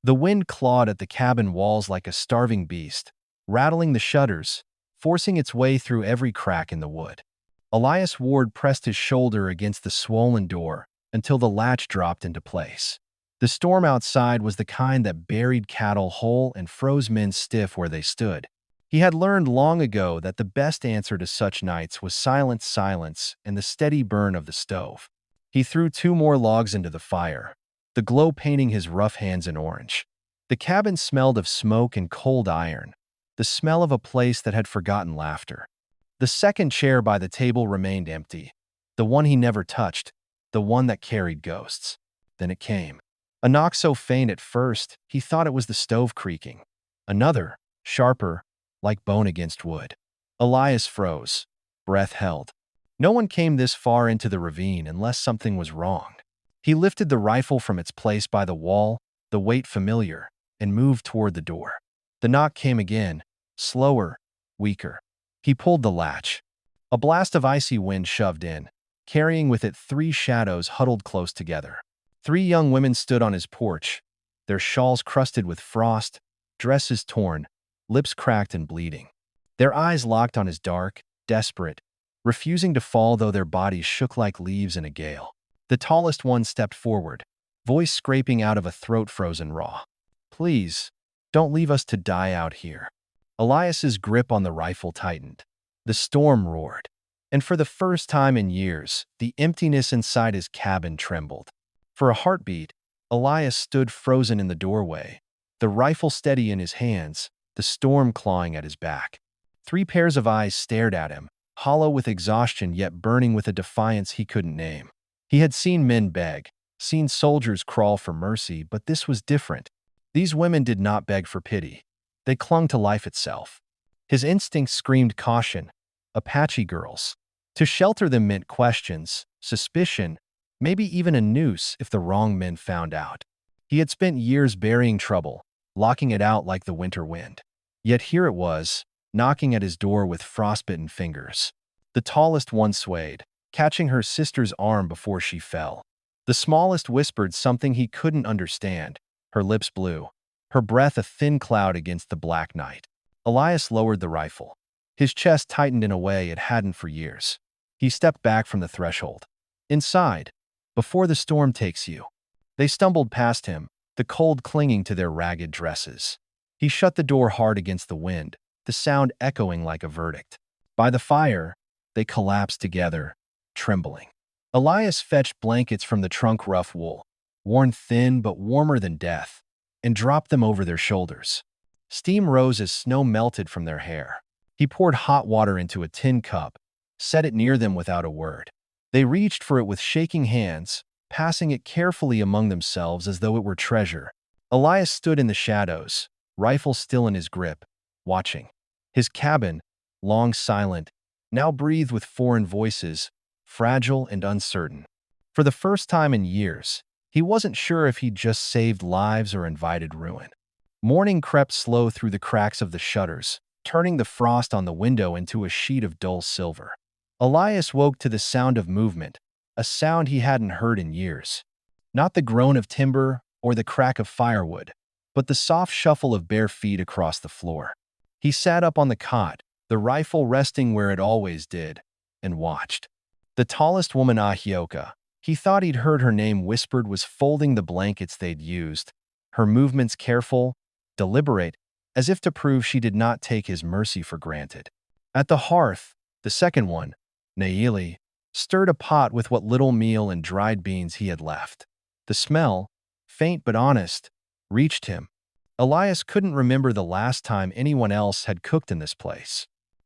The wind clawed at the cabin walls like a starving beast, rattling the shutters, forcing its way through every crack in the wood. Elias Ward pressed his shoulder against the swollen door until the latch dropped into place. The storm outside was the kind that buried cattle whole and froze men stiff where they stood. He had learned long ago that the best answer to such nights was silence, and the steady burn of the stove. He threw 2 more logs into the fire, the glow painting his rough hands in orange. The cabin smelled of smoke and cold iron, the smell of a place that had forgotten laughter. The second chair by the table remained empty, the one he never touched, the one that carried ghosts. Then it came. A knock so faint at first, he thought it was the stove creaking. Another, sharper, like bone against wood. Elias froze, breath held. No one came this far into the ravine unless something was wrong. He lifted the rifle from its place by the wall, the weight familiar, and moved toward the door. The knock came again, slower, weaker. He pulled the latch. A blast of icy wind shoved in, carrying with it 3 shadows huddled close together. 3 young women stood on his porch, their shawls crusted with frost, dresses torn, lips cracked and bleeding. Their eyes locked on his dark, desperate, refusing to fall though their bodies shook like leaves in a gale. The tallest one stepped forward, voice scraping out of a throat frozen raw. "Please, don't leave us to die out here." Elias's grip on the rifle tightened. The storm roared, and for the first time in years, the emptiness inside his cabin trembled. For a heartbeat, Elias stood frozen in the doorway, the rifle steady in his hands, the storm clawing at his back. 3 pairs of eyes stared at him, hollow with exhaustion yet burning with a defiance he couldn't name. He had seen men beg, seen soldiers crawl for mercy, but this was different. These women did not beg for pity. They clung to life itself. His instincts screamed caution. Apache girls. To shelter them meant questions, suspicion, maybe even a noose if the wrong men found out. He had spent years burying trouble, locking it out like the winter wind. Yet here it was, knocking at his door with frostbitten fingers. The tallest one swayed, catching her sister's arm before she fell. The smallest whispered something he couldn't understand, her lips blue, her breath a thin cloud against the black night. Elias lowered the rifle. His chest tightened in a way it hadn't for years. He stepped back from the threshold. Inside, before the storm takes you. They stumbled past him, the cold clinging to their ragged dresses. He shut the door hard against the wind, the sound echoing like a verdict. By the fire, they collapsed together, trembling. Elias fetched blankets from the trunk rough wool, worn thin but warmer than death, and dropped them over their shoulders. Steam rose as snow melted from their hair. He poured hot water into a tin cup, set it near them without a word. They reached for it with shaking hands, passing it carefully among themselves as though it were treasure. Elias stood in the shadows, rifle still in his grip, watching. His cabin, long silent, now breathed with foreign voices, fragile and uncertain. For the first time in years, he wasn't sure if he'd just saved lives or invited ruin. Morning crept slow through the cracks of the shutters, turning the frost on the window into a sheet of dull silver. Elias woke to the sound of movement, a sound he hadn't heard in years. Not the groan of timber or the crack of firewood, but the soft shuffle of bare feet across the floor. He sat up on the cot, the rifle resting where it always did, and watched. The tallest woman, Ahioka, he thought he'd heard her name whispered, was folding the blankets they'd used, her movements careful, deliberate, as if to prove she did not take his mercy for granted. At the hearth, the second one, Naili, stirred a pot with what little meal and dried beans he had left. The smell, faint but honest, reached him. Elias couldn't remember the last time anyone else had cooked in this place.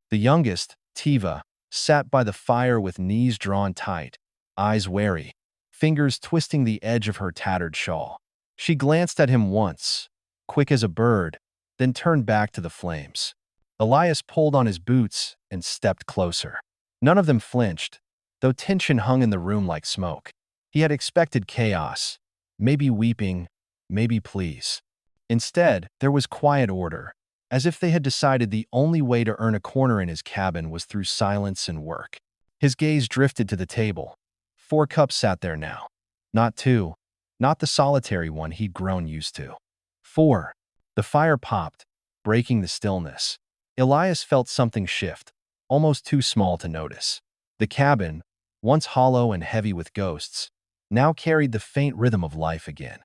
The youngest, Tiva, sat by the fire with knees drawn tight, eyes wary, fingers twisting the edge of her tattered shawl. She glanced at him once, quick as a bird, then turned back to the flames. Elias pulled on his boots and stepped closer. None of them flinched, though tension hung in the room like smoke. He had expected chaos, maybe weeping, maybe pleas. Instead, there was quiet order, as if they had decided the only way to earn a corner in his cabin was through silence and work. His gaze drifted to the table. 4 cups sat there now. Not 2, not the solitary one he'd grown used to. 4. The fire popped, breaking the stillness. Elias felt something shift, almost too small to notice. The cabin, once hollow and heavy with ghosts, now carried the faint rhythm of life again.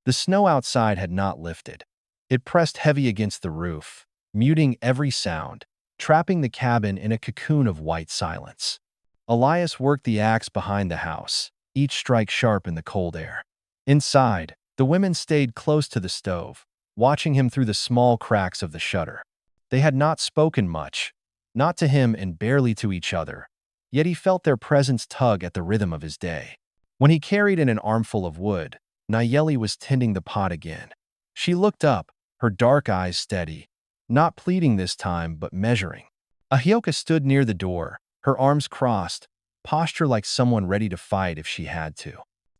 The snow outside had not lifted. It pressed heavy against the roof, muting every sound, trapping the cabin in a cocoon of white silence. Elias worked the axe behind the house, each strike sharp in the cold air. Inside, the women stayed close to the stove, watching him through the small cracks of the shutter. They had not spoken much, not to him and barely to each other, yet he felt their presence tug at the rhythm of his day. When he carried in an armful of wood, Nayeli was tending the pot again. She looked up, her dark eyes steady, not pleading this time but measuring. Ahioka stood near the door, her arms crossed, posture like someone ready to fight if she had to.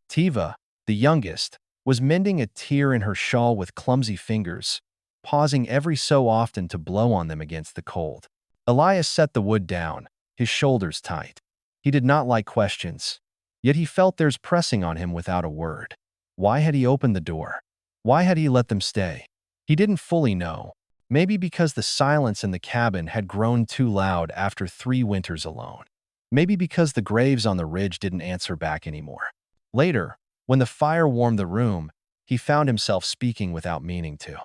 Tiva, the youngest, was mending a tear in her shawl with clumsy fingers, pausing every so often to blow on them against the cold. Elias set the wood down, his shoulders tight. He did not like questions, yet he felt theirs pressing on him without a word. Why had he opened the door? Why had he let them stay? He didn't fully know. Maybe because the silence in the cabin had grown too loud after 3 winters alone. Maybe because the graves on the ridge didn't answer back anymore. Later, when the fire warmed the room, he found himself speaking without meaning to.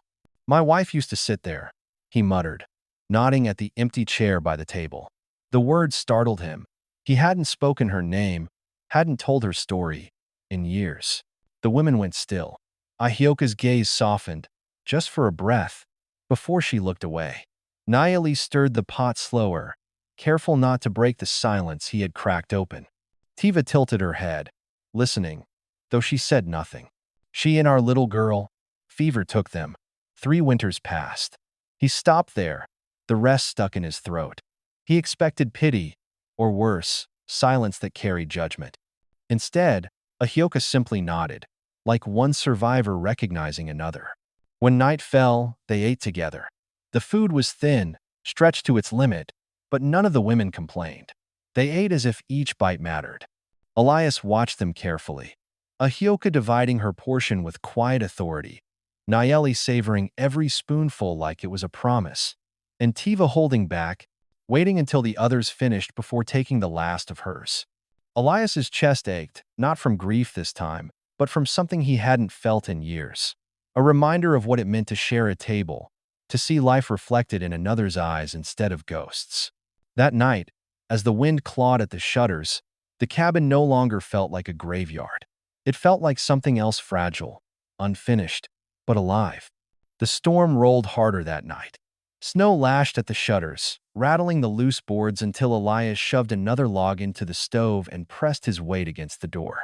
"My wife used to sit there," he muttered, nodding at the empty chair by the table. The words startled him. He hadn't spoken her name, hadn't told her story, in years. The women went still. Ahioka's gaze softened, just for a breath, before she looked away. Nayeli stirred the pot slower, careful not to break the silence he had cracked open. Tiva tilted her head, listening, though she said nothing. She and our little girl, fever took them. 3 winters passed. He stopped there, the rest stuck in his throat. He expected pity, or worse, silence that carried judgment. Instead, Ahioka simply nodded, like one survivor recognizing another. When night fell, they ate together. The food was thin, stretched to its limit, but none of the women complained. They ate as if each bite mattered. Elias watched them carefully, Ahioka dividing her portion with quiet authority, Nayeli savoring every spoonful like it was a promise, and Tiva holding back, waiting until the others finished before taking the last of hers. Elias's chest ached, not from grief this time, but from something he hadn't felt in years. A reminder of what it meant to share a table, to see life reflected in another's eyes instead of ghosts. That night, as the wind clawed at the shutters, the cabin no longer felt like a graveyard. It felt like something else fragile, unfinished, but alive. The storm rolled harder that night. Snow lashed at the shutters, rattling the loose boards until Elias shoved another log into the stove and pressed his weight against the door.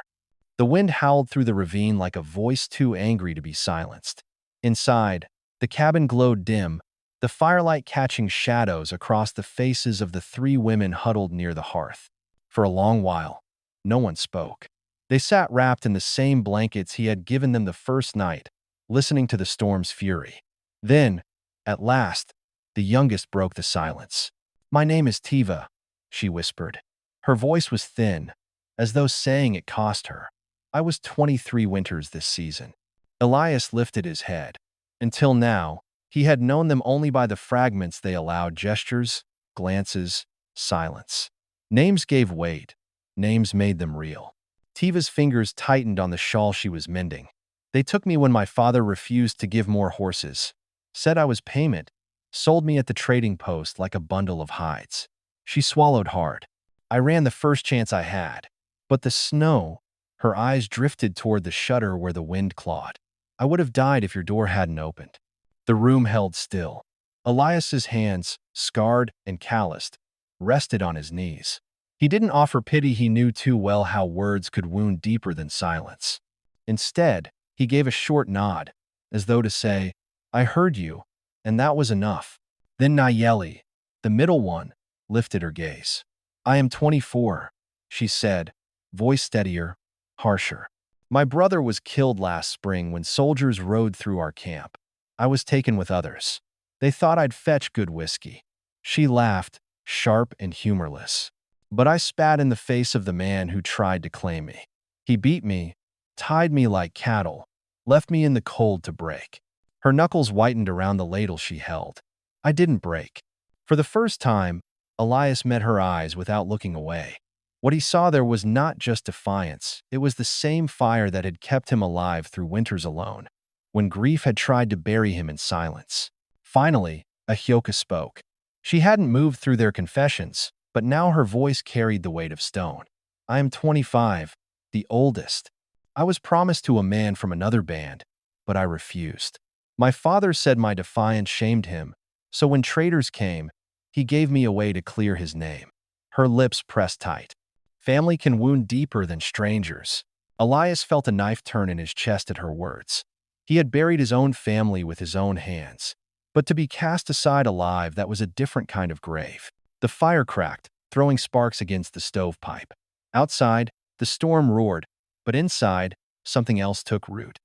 The wind howled through the ravine like a voice too angry to be silenced. Inside, the cabin glowed dim, the firelight catching shadows across the faces of the 3 women huddled near the hearth. For a long while, no one spoke. They sat wrapped in the same blankets he had given them the first night, listening to the storm's fury. Then, at last, the youngest broke the silence. "My name is Tiva," she whispered. Her voice was thin, as though saying it cost her. "I was 23 winters this season." Elias lifted his head. Until now, he had known them only by the fragments they allowed: gestures, glances, silence. Names gave weight. Names made them real. Tiva's fingers tightened on the shawl she was mending. "They took me when my father refused to give more horses. Said I was payment. Sold me at the trading post like a bundle of hides." She swallowed hard. "I ran the first chance I had. But the snow," her eyes drifted toward the shutter where the wind clawed. "I would have died if your door hadn't opened." The room held still. Elias's hands, scarred and calloused, rested on his knees. He didn't offer pity. He knew too well how words could wound deeper than silence. Instead, he gave a short nod, as though to say, "I heard you," and that was enough. Then Nayeli, the middle one, lifted her gaze. "I am 24, she said, voice steadier, harsher. "My brother was killed last spring when soldiers rode through our camp. I was taken with others. They thought I'd fetch good whiskey." She laughed, sharp and humorless. "But I spat in the face of the man who tried to claim me. He beat me, tied me like cattle, left me in the cold to break. Her knuckles whitened around the ladle she held. I didn't break. For the first time, Elias met her eyes without looking away. What he saw there was not just defiance, it was the same fire that had kept him alive through winters alone, when grief had tried to bury him in silence. Finally, Ahyoka spoke. She hadn't moved through their confessions, but now her voice carried the weight of stone. I am 25, the oldest. I was promised to a man from another band, but I refused. My father said my defiance shamed him, so when traitors came, he gave me a way to clear his name. Her lips pressed tight. Family can wound deeper than strangers. Elias felt a knife turn in his chest at her words. He had buried his own family with his own hands. But to be cast aside alive, that was a different kind of grave. The fire cracked, throwing sparks against the stovepipe. Outside, the storm roared, but inside, something else took root.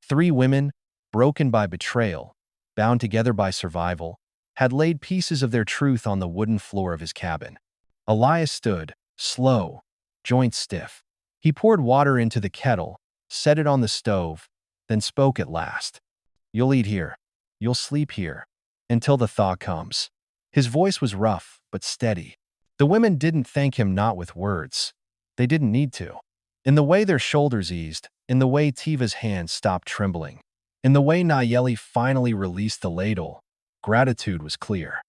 3 women, broken by betrayal, bound together by survival, had laid pieces of their truth on the wooden floor of his cabin. Elias stood, slow, joints stiff. He poured water into the kettle, set it on the stove, then spoke at last. You'll eat here. You'll sleep here. Until the thaw comes. His voice was rough, but steady. The women didn't thank him, not with words. They didn't need to. In the way their shoulders eased, in the way Tiva's hands stopped trembling, in the way Nayeli finally released the ladle, gratitude was clear.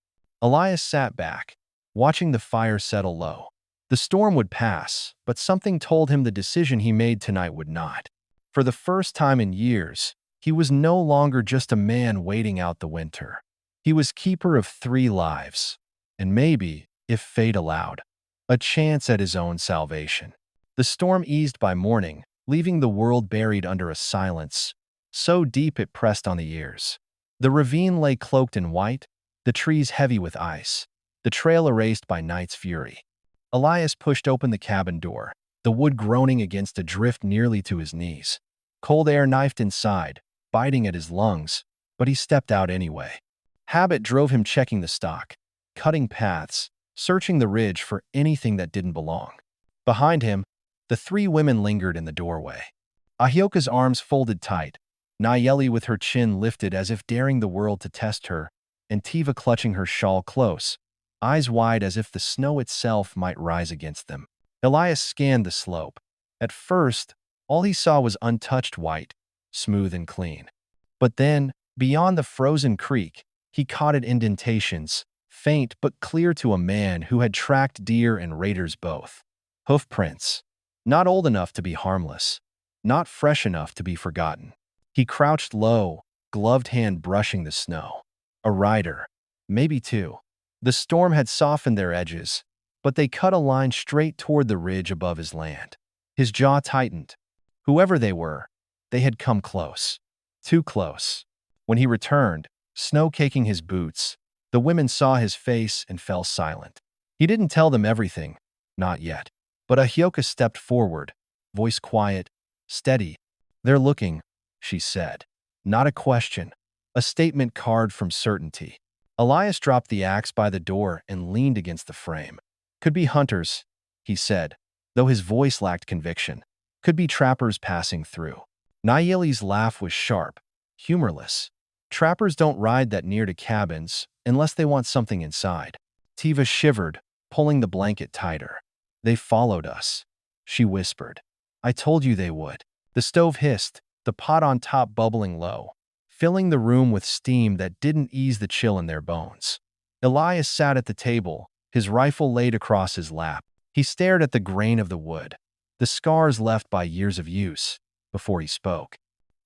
Elias sat back, watching the fire settle low. The storm would pass, but something told him the decision he made tonight would not. For the first time in years, he was no longer just a man waiting out the winter. He was keeper of 3 lives, and maybe, if fate allowed, a chance at his own salvation. The storm eased by morning, leaving the world buried under a silence so deep it pressed on the ears. The ravine lay cloaked in white, the trees heavy with ice, the trail erased by night's fury. Elias pushed open the cabin door, the wood groaning against a drift nearly to his knees. Cold air knifed inside, biting at his lungs, but he stepped out anyway. Habit drove him, checking the stock, cutting paths, searching the ridge for anything that didn't belong. Behind him, the 3 women lingered in the doorway. Ahyoka's arms folded tight, Nayeli with her chin lifted as if daring the world to test her, and Tiva clutching her shawl close, eyes wide as if the snow itself might rise against them. Elias scanned the slope. At first, all he saw was untouched white, smooth and clean. But then, beyond the frozen creek, he caught at indentations, faint but clear to a man who had tracked deer and raiders both. Hoof prints. Not old enough to be harmless. Not fresh enough to be forgotten. He crouched low, gloved hand brushing the snow. A rider. Maybe 2. The storm had softened their edges, but they cut a line straight toward the ridge above his land. His jaw tightened. Whoever they were, they had come close. Too close. When he returned, snow caking his boots, the women saw his face and fell silent. He didn't tell them everything, not yet. But Ahyoka stepped forward, voice quiet, steady. They're looking, she said. Not a question. A statement carved from certainty. Elias dropped the axe by the door and leaned against the frame. Could be hunters, he said, though his voice lacked conviction. Could be trappers passing through. Nayeli's laugh was sharp, humorless. Trappers don't ride that near to cabins unless they want something inside. Tiva shivered, pulling the blanket tighter. They followed us, she whispered. I told you they would. The stove hissed, the pot on top bubbling low, filling the room with steam that didn't ease the chill in their bones. Elias sat at the table, his rifle laid across his lap. He stared at the grain of the wood, the scars left by years of use, before he spoke.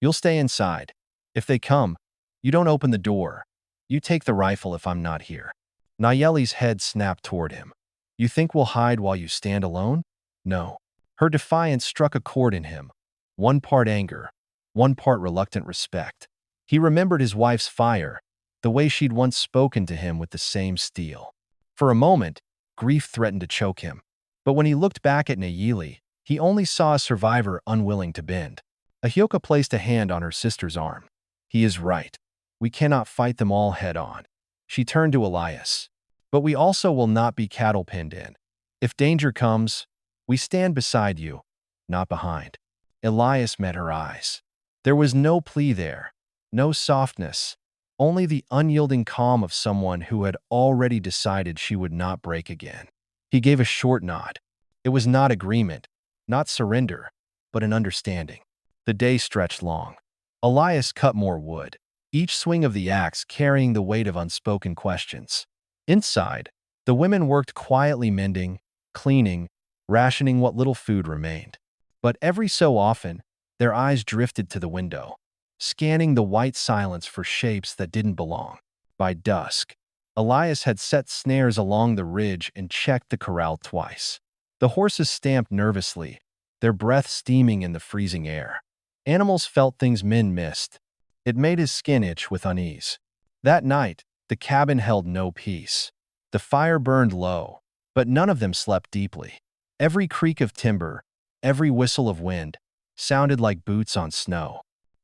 You'll stay inside. If they come, you don't open the door. You take the rifle if I'm not here. Nayeli's head snapped toward him. You think we'll hide while you stand alone? No. Her defiance struck a chord in him. One part anger, one part reluctant respect. He remembered his wife's fire, the way she'd once spoken to him with the same steel. For a moment, grief threatened to choke him. But when he looked back at Nayeli, he only saw a survivor unwilling to bend. Ahyoka placed a hand on her sister's arm. He is right. We cannot fight them all head on. She turned to Elias. But we also will not be cattle pinned in. If danger comes, we stand beside you, not behind. Elias met her eyes. There was no plea there, No softness, only the unyielding calm of someone who had already decided she would not break again. He gave a short nod. It was not agreement, not surrender, but an understanding. The day stretched long. Elias cut more wood, each swing of the axe carrying the weight of unspoken questions. Inside, the women worked quietly mending, cleaning, rationing what little food remained. But every so often, their eyes drifted to the window, scanning the white silence for shapes that didn't belong. By dusk, Elias had set snares along the ridge and checked the corral twice. The horses stamped nervously, their breath steaming in the freezing air. Animals felt things men missed. It made his skin itch with unease. That night, the cabin held no peace. The fire burned low, but none of them slept deeply. Every creak of timber, every whistle of wind, sounded like boots on snow.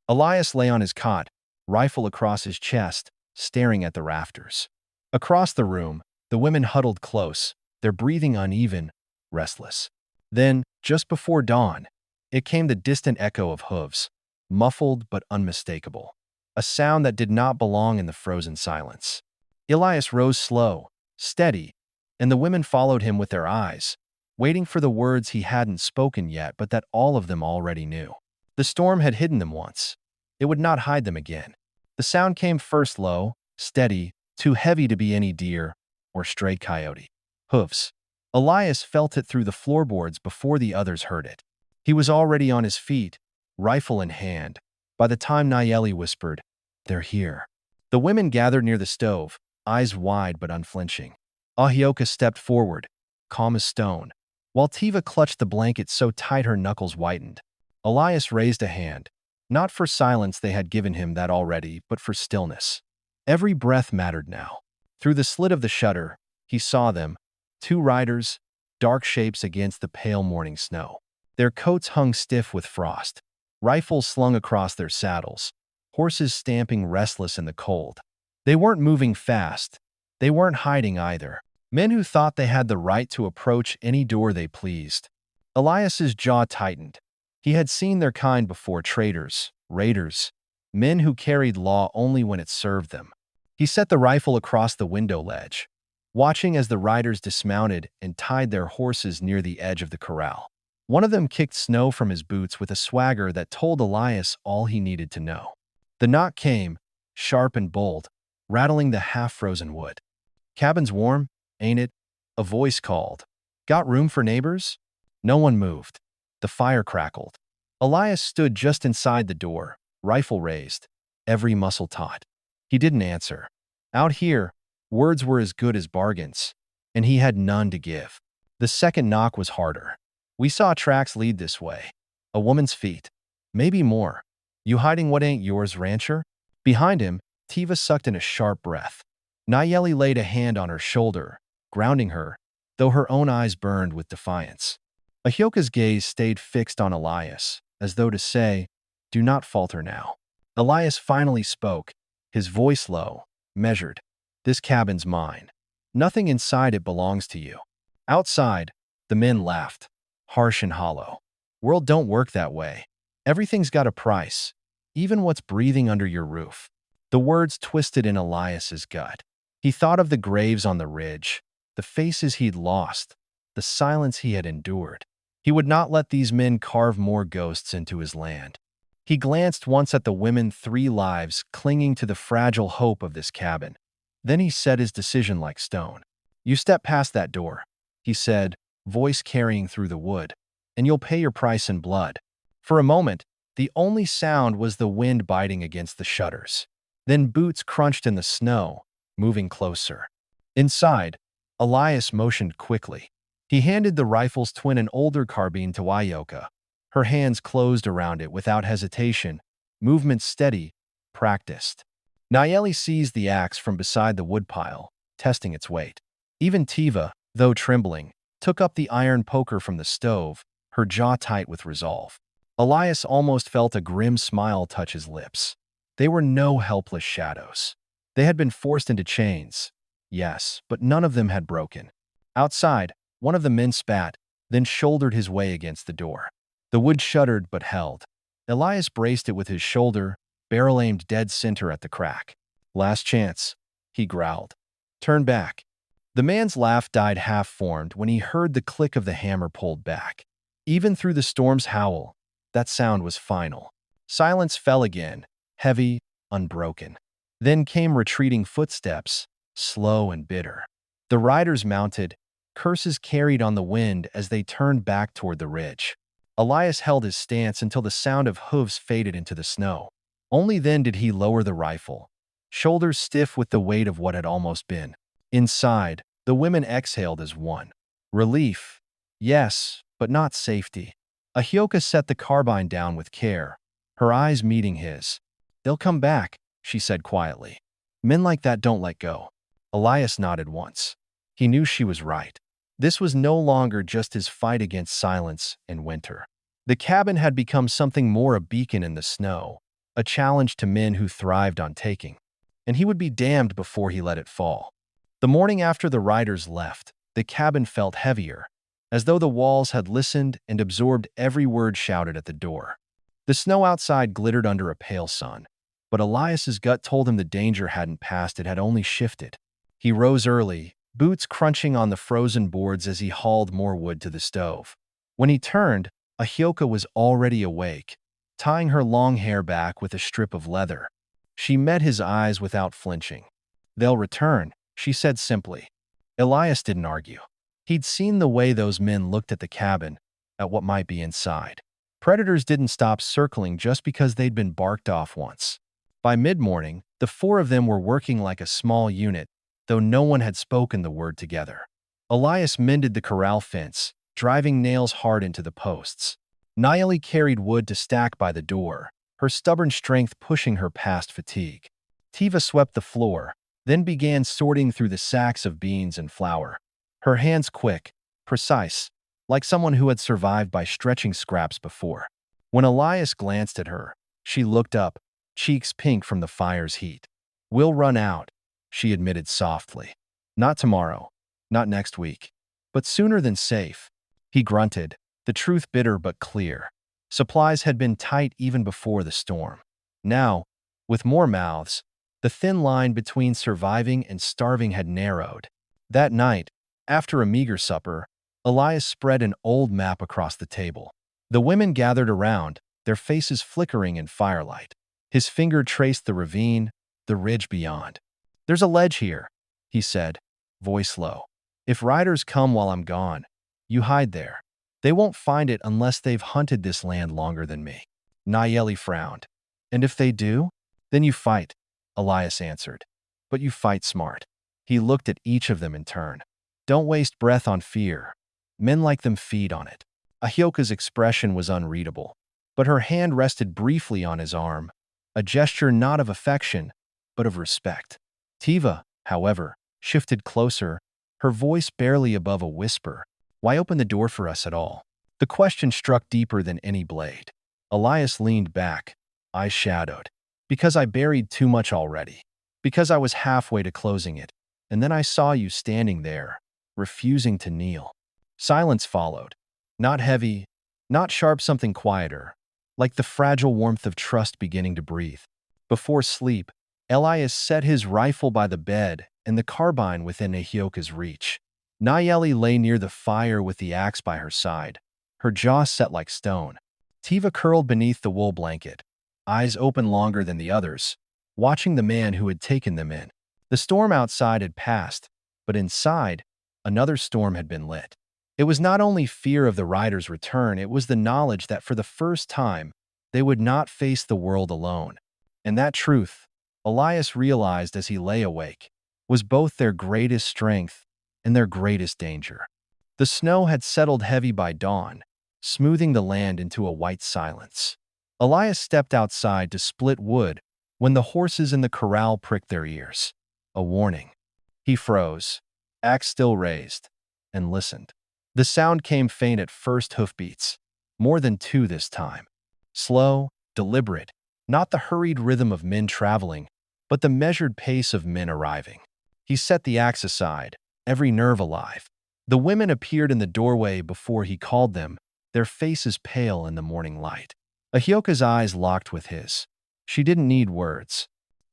Elias lay on his cot, rifle across his chest, staring at the rafters. Across the room, the women huddled close, their breathing uneven, restless. Then, just before dawn, it came the distant echo of hooves, muffled but unmistakable, a sound that did not belong in the frozen silence. Elias rose slow, steady, and the women followed him with their eyes, waiting for the words he hadn't spoken yet but that all of them already knew. The storm had hidden them once. It would not hide them again. The sound came first low, steady, too heavy to be any deer or stray coyote. Hoofs. Elias felt it through the floorboards before the others heard it. He was already on his feet, rifle in hand, by the time Nayeli whispered, "They're here." The women gathered near the stove, eyes wide but unflinching. Ahioka stepped forward, calm as stone, while Tiva clutched the blanket so tight her knuckles whitened. Elias raised a hand, not for silence they had given him that already, but for stillness. Every breath mattered now. Through the slit of the shutter, he saw them, two riders, dark shapes against the pale morning snow. Their coats hung stiff with frost, rifles slung across their saddles, horses stamping restless in the cold. They weren't moving fast. They weren't hiding either. Men who thought they had the right to approach any door they pleased. Elias's jaw tightened. He had seen their kind before: traitors, raiders, men who carried law only when it served them. He set the rifle across the window ledge, watching as the riders dismounted and tied their horses near the edge of the corral. One of them kicked snow from his boots with a swagger that told Elias all he needed to know. The knock came, sharp and bold, rattling the half-frozen wood. "Cabin's warm, ain't it?" A voice called. "Got room for neighbors?" No one moved. The fire crackled. Elias stood just inside the door, rifle raised, every muscle taut. He didn't answer. Out here, words were as good as bargains, and he had none to give. The second knock was harder. "We saw tracks lead this way. A woman's feet. Maybe more. You hiding what ain't yours, rancher?" Behind him, Tiva sucked in a sharp breath. Nayeli laid a hand on her shoulder, grounding her, though her own eyes burned with defiance. Ahioka's gaze stayed fixed on Elias, as though to say, "Do not falter now." Elias finally spoke, his voice low, measured. "This cabin's mine. Nothing inside it belongs to you." Outside, the men laughed, harsh and hollow. "World don't work that way. Everything's got a price, even what's breathing under your roof." The words twisted in Elias's gut. He thought of the graves on the ridge, the faces he'd lost, the silence he had endured. He would not let these men carve more ghosts into his land. He glanced once at the women, 3 lives clinging to the fragile hope of this cabin. Then he set his decision like stone. "You step past that door," he said, voice carrying through the wood, "and you'll pay your price in blood." For a moment, the only sound was the wind biting against the shutters. Then boots crunched in the snow, moving closer. Inside, Elias motioned quickly. He handed the rifle's twin an older carbine to Ahioka. Her hands closed around it without hesitation, movement steady, practiced. Nayeli seized the axe from beside the woodpile, testing its weight. Even Tiva, though trembling, took up the iron poker from the stove, her jaw tight with resolve. Elias almost felt a grim smile touch his lips. They were no helpless shadows. They had been forced into chains, yes, but none of them had broken. Outside, one of the men spat, then shouldered his way against the door. The wood shuddered but held. Elias braced it with his shoulder, barrel aimed dead center at the crack. "Last chance," he growled. "Turn back." The man's laugh died half-formed when he heard the click of the hammer pulled back. Even through the storm's howl, that sound was final. Silence fell again, heavy, unbroken. Then came retreating footsteps, slow and bitter. The riders mounted, curses carried on the wind as they turned back toward the ridge. Elias held his stance until the sound of hooves faded into the snow. Only then did he lower the rifle, shoulders stiff with the weight of what had almost been. Inside, the women exhaled as one. Relief, yes, but not safety. Ahioka set the carbine down with care, her eyes meeting his. "They'll come back," she said quietly. "Men like that don't let go." Elias nodded once. He knew she was right. This was no longer just his fight against silence and winter. The cabin had become something more, a beacon in the snow, a challenge to men who thrived on taking. And he would be damned before he let it fall. The morning after the riders left, the cabin felt heavier, as though the walls had listened and absorbed every word shouted at the door. The snow outside glittered under a pale sun, but Elias's gut told him the danger hadn't passed, it had only shifted. He rose early, boots crunching on the frozen boards as he hauled more wood to the stove. When he turned, Ahioka was already awake, tying her long hair back with a strip of leather. She met his eyes without flinching. "They'll return," she said simply. Elias didn't argue. He'd seen the way those men looked at the cabin, at what might be inside. Predators didn't stop circling just because they'd been barked off once. By mid-morning, the four of them were working like a small unit, though no one had spoken the word together. Elias mended the corral fence, driving nails hard into the posts. Nayeli carried wood to stack by the door, her stubborn strength pushing her past fatigue. Tiva swept the floor, then began sorting through the sacks of beans and flour. Her hands quick, precise, like someone who had survived by stretching scraps before. When Elias glanced at her, she looked up, cheeks pink from the fire's heat. "We'll run out," she admitted softly. "Not tomorrow, not next week, but sooner than safe." He grunted, the truth bitter but clear. Supplies had been tight even before the storm. Now, with more mouths, the thin line between surviving and starving had narrowed. That night, after a meager supper, Elias spread an old map across the table. The women gathered around, their faces flickering in firelight. His finger traced the ravine, the ridge beyond. "There's a ledge here," he said, voice low. "If riders come while I'm gone, you hide there. They won't find it unless they've hunted this land longer than me." Nayeli frowned. "And if they do? Then you fight," Elias answered. "But you fight smart." He looked at each of them in turn. "Don't waste breath on fear. Men like them feed on it." Ahioka's expression was unreadable, but her hand rested briefly on his arm, a gesture not of affection, but of respect. Tiva, however, shifted closer, her voice barely above a whisper. "Why open the door for us at all?" The question struck deeper than any blade. Elias leaned back, eyes shadowed. "Because I buried too much already. Because I was halfway to closing it, and then I saw you standing there, refusing to kneel." Silence followed. Not heavy, not sharp, something quieter, like the fragile warmth of trust beginning to breathe. Before sleep, Elias set his rifle by the bed and the carbine within Ahioka's reach. Nayeli lay near the fire with the axe by her side, her jaw set like stone. Tiva curled beneath the wool blanket, eyes open longer than the others, watching the man who had taken them in. The storm outside had passed, but inside, another storm had been lit. It was not only fear of the riders' return, it was the knowledge that for the first time, they would not face the world alone. And that truth, Elias realized as he lay awake, was both their greatest strength and their greatest danger. The snow had settled heavy by dawn, smoothing the land into a white silence. Elias stepped outside to split wood when the horses in the corral pricked their ears. A warning. He froze, axe still raised, and listened. The sound came faint at first, hoofbeats, more than two this time. Slow, deliberate, not the hurried rhythm of men traveling, but the measured pace of men arriving. He set the axe aside, every nerve alive. The women appeared in the doorway before he called them, their faces pale in the morning light. Ahioka's eyes locked with his. She didn't need words.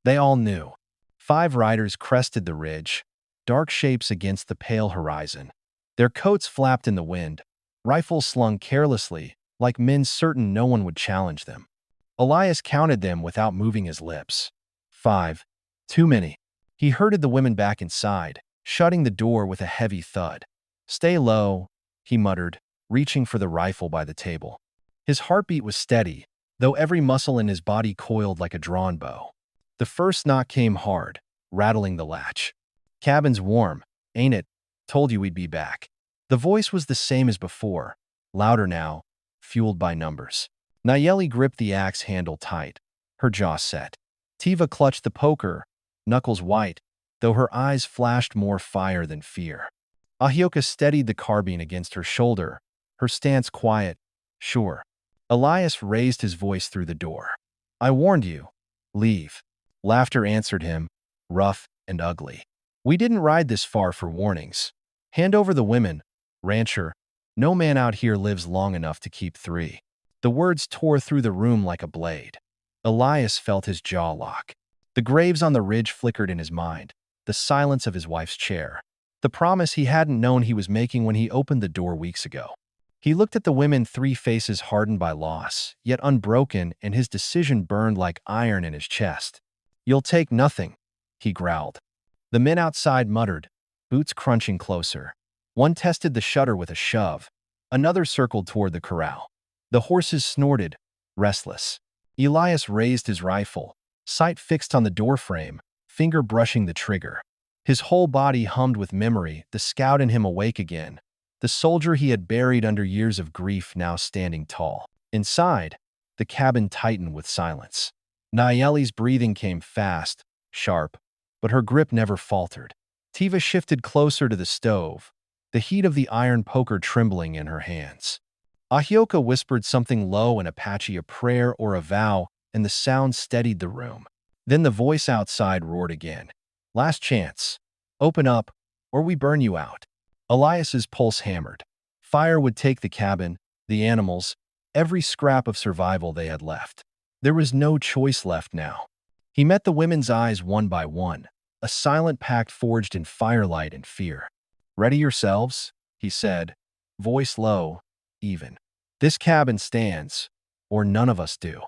They all knew. 5 riders crested the ridge, dark shapes against the pale horizon. Their coats flapped in the wind, rifles slung carelessly, like men certain no one would challenge them. Elias counted them without moving his lips. 5. Too many. He herded the women back inside, shutting the door with a heavy thud. Stay low, he muttered, reaching for the rifle by the table. His heartbeat was steady, though every muscle in his body coiled like a drawn bow. The first knock came hard, rattling the latch. Cabin's warm, ain't it? Told you we'd be back. The voice was the same as before, louder now, fueled by numbers. Nayeli gripped the axe handle tight, her jaw set. Tiva clutched the poker, knuckles white, though her eyes flashed more fire than fear. Ahioka steadied the carbine against her shoulder, her stance quiet, sure. Elias raised his voice through the door. I warned you. Leave. Laughter answered him, rough and ugly. We didn't ride this far for warnings. Hand over the women, rancher. No man out here lives long enough to keep 3. The words tore through the room like a blade. Elias felt his jaw lock. The graves on the ridge flickered in his mind, the silence of his wife's chair, the promise he hadn't known he was making when he opened the door weeks ago. He looked at the women, 3 faces hardened by loss, yet unbroken, and his decision burned like iron in his chest. You'll take nothing, he growled. The men outside muttered, boots crunching closer. One tested the shutter with a shove. Another circled toward the corral. The horses snorted, restless. Elias raised his rifle, sight fixed on the doorframe, finger brushing the trigger. His whole body hummed with memory, the scout in him awake again, the soldier he had buried under years of grief now standing tall. Inside, the cabin tightened with silence. Nayeli's breathing came fast, sharp, but her grip never faltered. Tiva shifted closer to the stove, the heat of the iron poker trembling in her hands. Ahioka whispered something low in Apache, a prayer or a vow, and the sound steadied the room. Then the voice outside roared again. Last chance. Open up, or we burn you out. Elias's pulse hammered. Fire would take the cabin, the animals, every scrap of survival they had left. There was no choice left now. He met the women's eyes one by one, a silent pact forged in firelight and fear. Ready yourselves, he said, voice low, even. This cabin stands, or none of us do.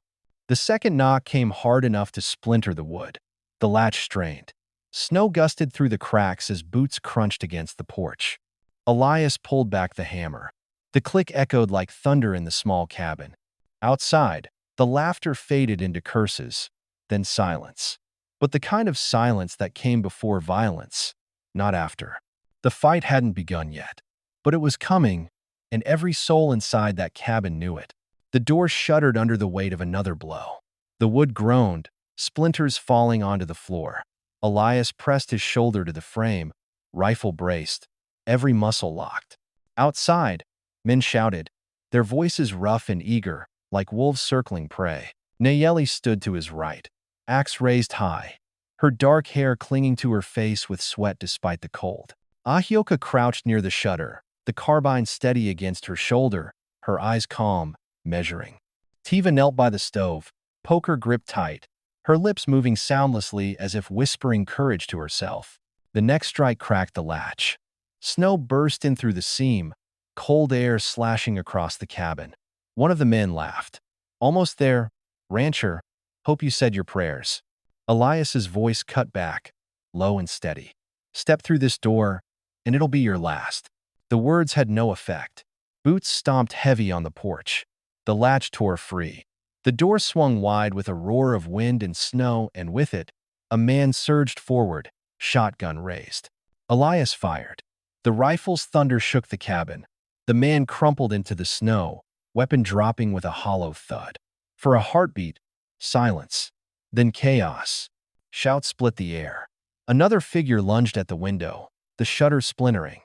The second knock came hard enough to splinter the wood. The latch strained. Snow gusted through the cracks as boots crunched against the porch. Elias pulled back the hammer. The click echoed like thunder in the small cabin. Outside, the laughter faded into curses, then silence. But the kind of silence that came before violence, not after. The fight hadn't begun yet, but it was coming, and every soul inside that cabin knew it. The door shuddered under the weight of another blow. The wood groaned, splinters falling onto the floor. Elias pressed his shoulder to the frame, rifle braced, every muscle locked. Outside, men shouted, their voices rough and eager, like wolves circling prey. Nayeli stood to his right, axe raised high, her dark hair clinging to her face with sweat despite the cold. Ahioka crouched near the shutter, the carbine steady against her shoulder, her eyes calm, measuring. Tiva knelt by the stove, poker gripped tight, her lips moving soundlessly as if whispering courage to herself. The next strike cracked the latch. Snow burst in through the seam, cold air slashing across the cabin. One of the men laughed. Almost there, rancher, hope you said your prayers. Elias's voice cut back, low and steady. Step through this door, and it'll be your last. The words had no effect. Boots stomped heavy on the porch. The latch tore free. The door swung wide with a roar of wind and snow, and with it, a man surged forward, shotgun raised. Elias fired. The rifle's thunder shook the cabin. The man crumpled into the snow, weapon dropping with a hollow thud. For a heartbeat, silence. Then chaos. Shouts split the air. Another figure lunged at the window, the shutter splintering.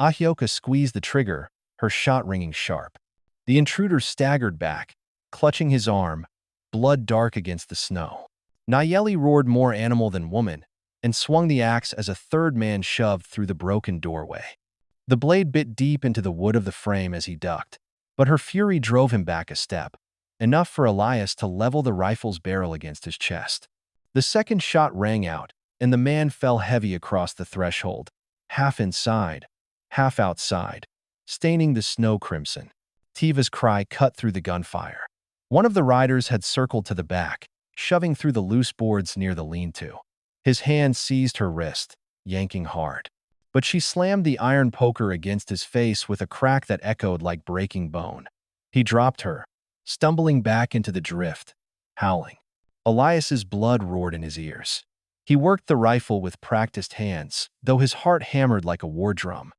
Ahioka squeezed the trigger, her shot ringing sharp. The intruder staggered back, clutching his arm, blood dark against the snow. Nayeli roared more animal than woman, and swung the axe as a third man shoved through the broken doorway. The blade bit deep into the wood of the frame as he ducked, but her fury drove him back a step. enough for Elias to level the rifle's barrel against his chest. The second shot rang out, and the man fell heavy across the threshold, half inside, half outside, staining the snow crimson. Tiva's cry cut through the gunfire. One of the riders had circled to the back, shoving through the loose boards near the lean-to. His hand seized her wrist, yanking hard. But she slammed the iron poker against his face with a crack that echoed like breaking bone. He dropped her, stumbling back into the drift, howling. Elias's blood roared in his ears. He worked the rifle with practiced hands, though his heart hammered like a war drum.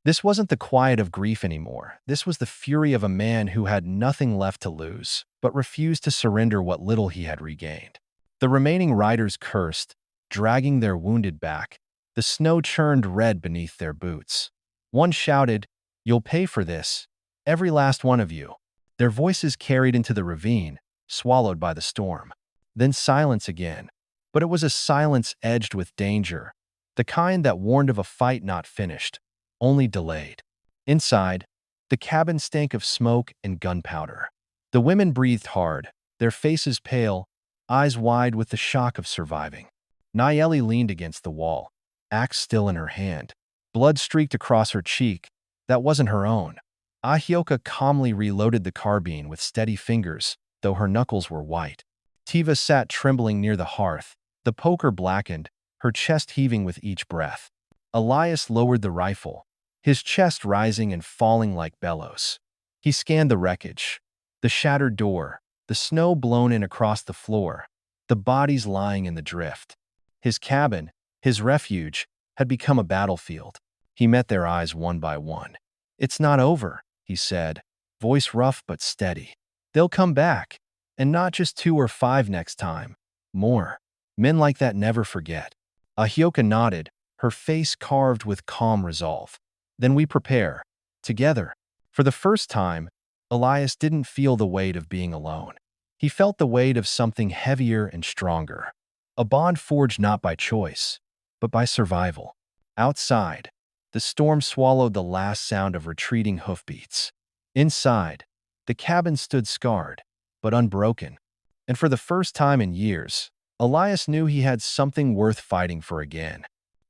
This wasn't the quiet of grief anymore. This was the fury of a man who had nothing left to lose, but refused to surrender what little he had regained. The remaining riders cursed, dragging their wounded back. The snow churned red beneath their boots. One shouted, "You'll pay for this, every last one of you." Their voices carried into the ravine, swallowed by the storm. Then silence again. But it was a silence edged with danger, the kind that warned of a fight not finished, only delayed. Inside, the cabin stank of smoke and gunpowder. The women breathed hard, their faces pale, eyes wide with the shock of surviving. Nayeli leaned against the wall, axe still in her hand. Blood streaked across her cheek. That wasn't her own. Ahioka calmly reloaded the carbine with steady fingers, though her knuckles were white. Tiva sat trembling near the hearth, the poker blackened, her chest heaving with each breath. Elias lowered the rifle, his chest rising and falling like bellows. He scanned the wreckage, the shattered door, the snow blown in across the floor, the bodies lying in the drift. His cabin, his refuge, had become a battlefield. He met their eyes one by one. "It's not over," he said, voice rough but steady. "They'll come back, and not just 2 or 5 next time. More. Men like that never forget." Ahioka nodded, her face carved with calm resolve. "Then we prepare. Together." For the first time, Elias didn't feel the weight of being alone. He felt the weight of something heavier and stronger. A bond forged not by choice, but by survival. Outside, the storm swallowed the last sound of retreating hoofbeats. Inside, the cabin stood scarred, but unbroken. And for the first time in years, Elias knew he had something worth fighting for again.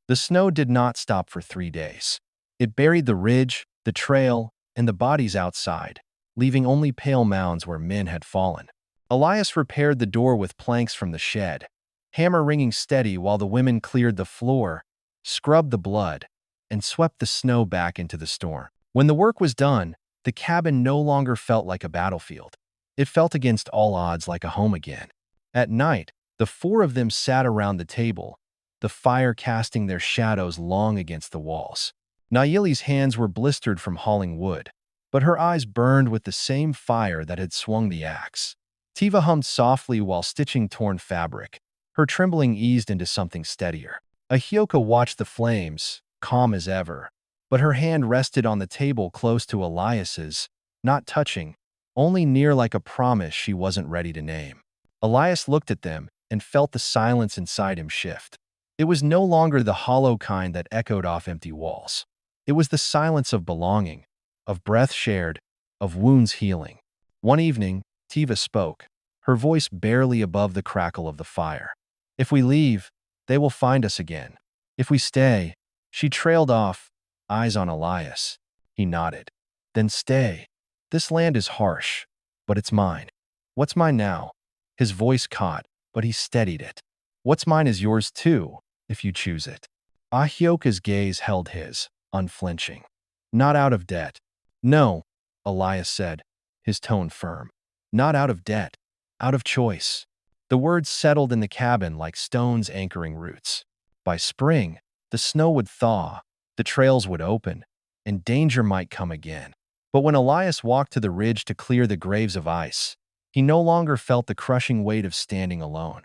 The snow did not stop for 3 days. It buried the ridge, the trail, and the bodies outside, leaving only pale mounds where men had fallen. Elias repaired the door with planks from the shed, hammer ringing steady while the women cleared the floor, scrubbed the blood, and swept the snow back into the storm. When the work was done, the cabin no longer felt like a battlefield. It felt against all odds like a home again. At night, the 4 of them sat around the table, the fire casting their shadows long against the walls. Nayeli's hands were blistered from hauling wood, but her eyes burned with the same fire that had swung the axe. Tiva hummed softly while stitching torn fabric. Her trembling eased into something steadier. Ahioka watched the flames, calm as ever, but her hand rested on the table close to Elias's, not touching, only near like a promise she wasn't ready to name. Elias looked at them and felt the silence inside him shift. It was no longer the hollow kind that echoed off empty walls. It was the silence of belonging, of breath shared, of wounds healing. One evening, Tiva spoke, her voice barely above the crackle of the fire. "If we leave, they will find us again. If we stay—" She trailed off, eyes on Elias. He nodded. "Then stay. This land is harsh, but it's mine." "What's mine now?" His voice caught, but he steadied it. "What's mine is yours too, if you choose it." Ahioka's gaze held his, unflinching. "Not out of debt." "No," Elias said, his tone firm. "Not out of debt. Out of choice." The words settled in the cabin like stones anchoring roots. By spring, the snow would thaw, the trails would open, and danger might come again. But when Elias walked to the ridge to clear the graves of ice, he no longer felt the crushing weight of standing alone.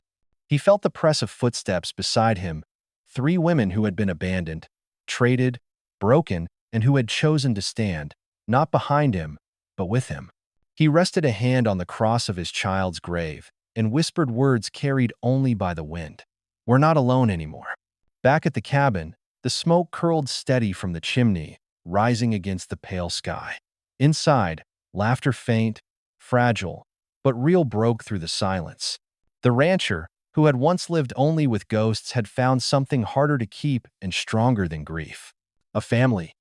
He felt the press of footsteps beside him, 3 women who had been abandoned, traded, broken, and who had chosen to stand, not behind him, but with him. He rested a hand on the cross of his child's grave and whispered words carried only by the wind. "We're not alone anymore." Back at the cabin, the smoke curled steady from the chimney, rising against the pale sky. Inside, laughter faint, fragile, but real broke through the silence. The rancher, who had once lived only with ghosts, had found something harder to keep and stronger than grief: a family.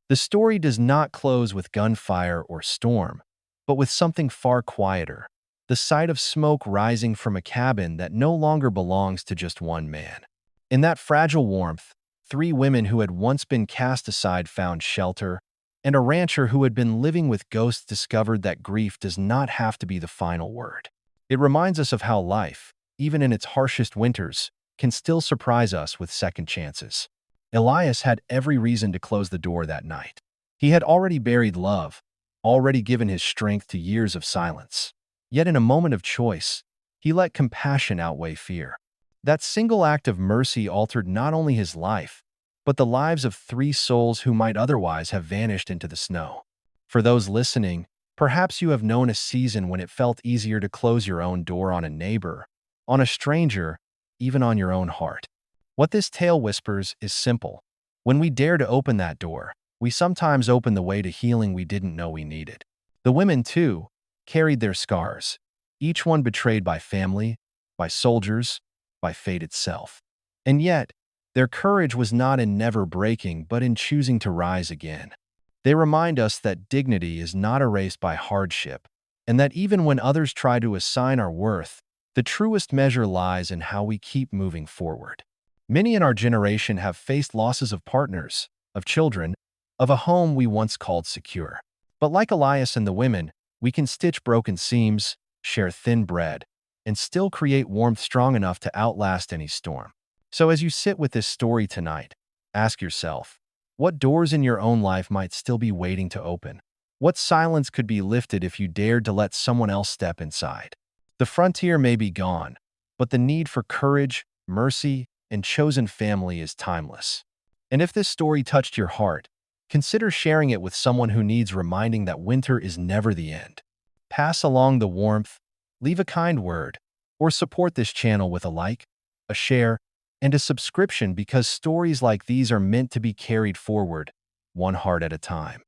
The story does not close with gunfire or storm, but with something far quieter: the sight of smoke rising from a cabin that no longer belongs to just one man. In that fragile warmth, three women who had once been cast aside found shelter, and a rancher who had been living with ghosts discovered that grief does not have to be the final word. It reminds us of how life, even in its harshest winters, can still surprise us with second chances. Elias had every reason to close the door that night. He had already buried love, already given his strength to years of silence. Yet in a moment of choice, he let compassion outweigh fear. That single act of mercy altered not only his life, but the lives of three souls who might otherwise have vanished into the snow. For those listening, perhaps you have known a season when it felt easier to close your own door on a neighbor, on a stranger, even on your own heart. What this tale whispers is simple. When we dare to open that door, we sometimes open the way to healing we didn't know we needed. The women, too, carried their scars, each one betrayed by family, by soldiers, by fate itself. And yet, their courage was not in never breaking, but in choosing to rise again. They remind us that dignity is not erased by hardship, and that even when others try to assign our worth, the truest measure lies in how we keep moving forward. Many in our generation have faced losses of partners, of children, of a home we once called secure. But like Elias and the women, we can stitch broken seams, share thin bread, and still create warmth strong enough to outlast any storm. So as you sit with this story tonight, ask yourself, what doors in your own life might still be waiting to open? What silence could be lifted if you dared to let someone else step inside? The frontier may be gone, but the need for courage, mercy, and chosen family is timeless. And if this story touched your heart, consider sharing it with someone who needs reminding that winter is never the end. Pass along the warmth, leave a kind word, or support this channel with a like, a share, and a subscription, because stories like these are meant to be carried forward, one heart at a time.